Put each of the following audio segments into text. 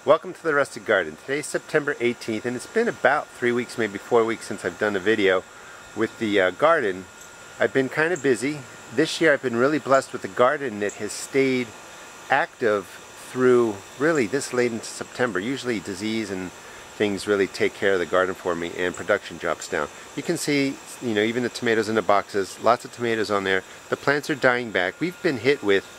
Welcome to the Rustic Garden. Today's September 18th and it's been about 3 weeks, maybe 4 weeks since I've done a video with the garden. I've been kind of busy. This year I've been really blessed with a garden that has stayed active through really this late into September. Usually disease and things really take care of the garden for me and production drops down. You can see, you know, even the tomatoes in the boxes, lots of tomatoes on there. The plants are dying back. We've been hit with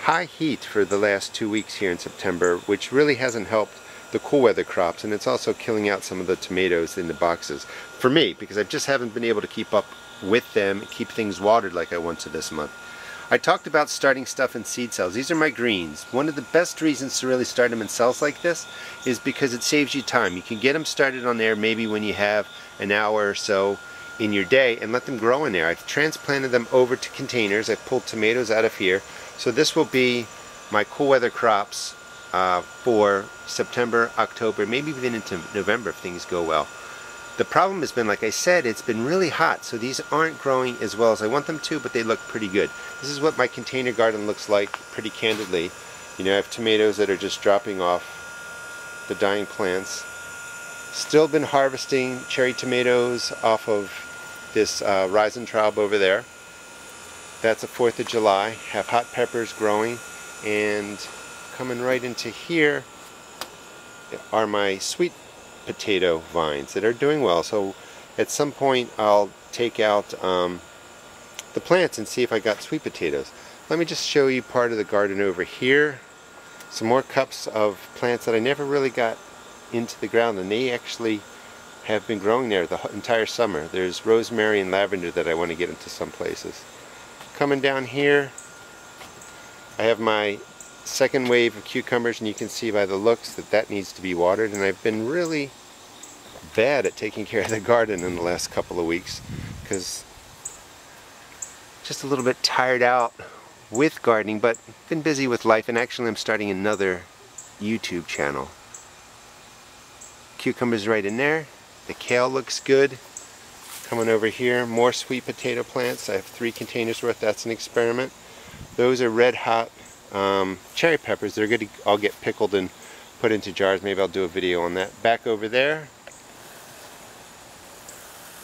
high heat for the last 2 weeks here in September, which really hasn't helped the cool weather crops, and it's also killing out some of the tomatoes in the boxes for me, because I just haven't been able to keep up with them and keep things watered like I want to this month. I talked about starting stuff in seed cells. These are my greens. One of the best reasons to really start them in cells like this is because it saves you time. You can get them started on there maybe when you have an hour or so in your day and let them grow in there. I've transplanted them over to containers. I've pulled tomatoes out of here. So this will be my cool weather crops for September, October, maybe even into November if things go well. The problem has been, like I said, it's been really hot, so these aren't growing as well as I want them to, but they look pretty good. This is what my container garden looks like pretty candidly. You know, I have tomatoes that are just dropping off the dying plants. Still been harvesting cherry tomatoes off of this Riesentraub over there. That's a 4th of July. Have hot peppers growing, and coming right into here are my sweet potato vines that are doing well. So at some point I'll take out the plants and see if I got sweet potatoes. Let me just show you part of the garden over here. Some more cups of plants that I never really got into the ground, and they actually have been growing there the entire summer. There's rosemary and lavender that I want to get into some places. Coming down here I have my second wave of cucumbers, and you can see by the looks that that needs to be watered, and I've been really bad at taking care of the garden in the last couple of weeks because just a little bit tired out with gardening, but been busy with life, and actually I'm starting another YouTube channel. Cucumbers right in there. The kale looks good. Coming over here, more sweet potato plants. I have 3 containers worth. That's an experiment. Those are red hot cherry peppers. They're going to all get pickled and put into jars. Maybe I'll do a video on that. Back over there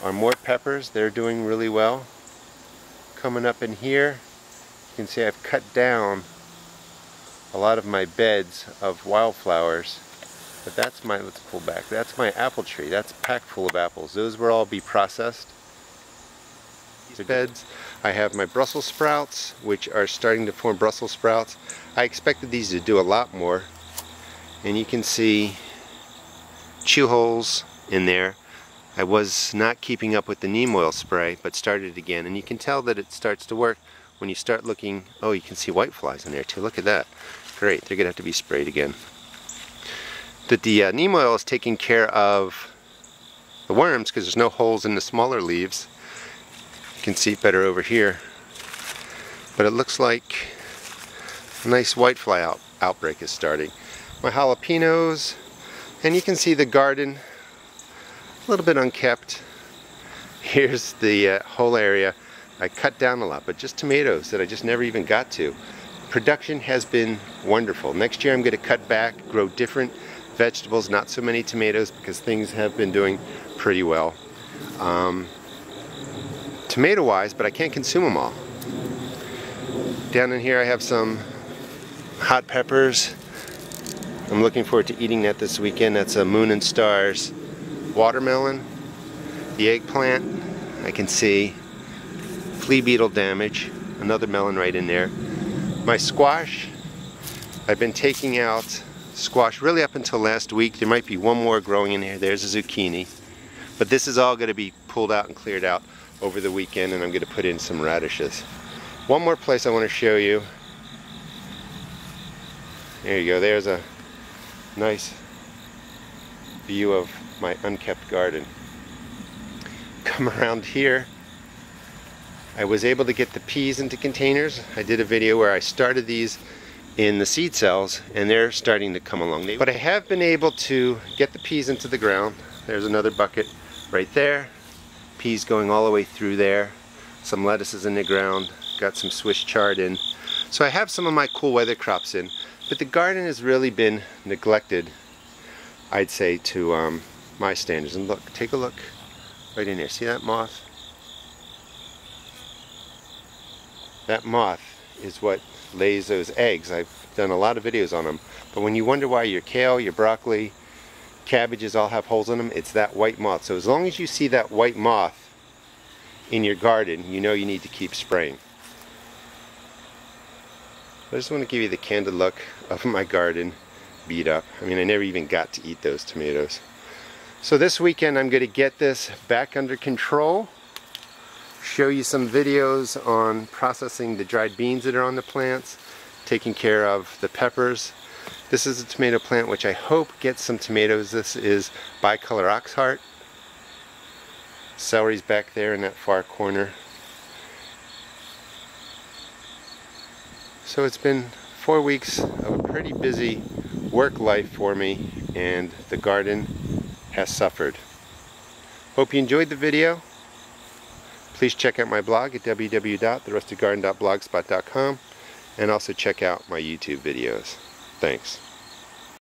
are more peppers. They're doing really well. Coming up in here, you can see I've cut down a lot of my beds of wildflowers. But that's my, let's pull back, that's my apple tree. That's packed full of apples. Those will all be processed. These beds, I have my Brussels sprouts, which are starting to form Brussels sprouts. I expected these to do a lot more. And you can see chew holes in there. I was not keeping up with the neem oil spray, but started again. And you can tell that it starts to work when you start looking. Oh, you can see whiteflies in there too. Look at that. Great, they're going to have to be sprayed again. That the neem oil is taking care of the worms because there's no holes in the smaller leaves. You can see it better over here. But it looks like a nice whitefly outbreak is starting. My jalapenos, and you can see the garden a little bit unkept. Here's the whole area. I cut down a lot, but just tomatoes that I just never even got to. Production has been wonderful. Next year I'm going to cut back, grow different vegetables, not so many tomatoes, because things have been doing pretty well tomato wise, but I can't consume them all. Down in here I have some hot peppers. I'm looking forward to eating that this weekend. That's a Moon and Stars watermelon. The eggplant, I can see flea beetle damage, another melon right in there. My squash, I've been taking out squash really up until last week. There might be one more growing in here. There's a zucchini. But this is all going to be pulled out and cleared out over the weekend, and I'm going to put in some radishes. One more place I want to show you. There you go. There's a nice view of my unkept garden. Come around here. I was able to get the peas into containers. I did a video where I started these in the seed cells, and they're starting to come along. But I have been able to get the peas into the ground. There's another bucket right there. Peas going all the way through there. Some lettuces in the ground. Got some Swiss chard in. So I have some of my cool weather crops in, but the garden has really been neglected, I'd say, to my standards. And look, take a look right in there. See that moth? That moth is what lays those eggs. I've done a lot of videos on them. But when you wonder why your kale, your broccoli, cabbages all have holes in them, it's that white moth. So as long as you see that white moth in your garden, you know you need to keep spraying. I just want to give you the candid look of my garden beat up. I mean, I never even got to eat those tomatoes. So this weekend I'm going to get this back under control, show you some videos on processing the dried beans that are on the plants, taking care of the peppers. This is a tomato plant which I hope gets some tomatoes. This is bicolor oxheart. Celery's back there in that far corner. So it's been 4 weeks of a pretty busy work life for me, and the garden has suffered. Hope you enjoyed the video. Please check out my blog at www.therustedgarden.blogspot.com and also check out my YouTube videos. Thanks.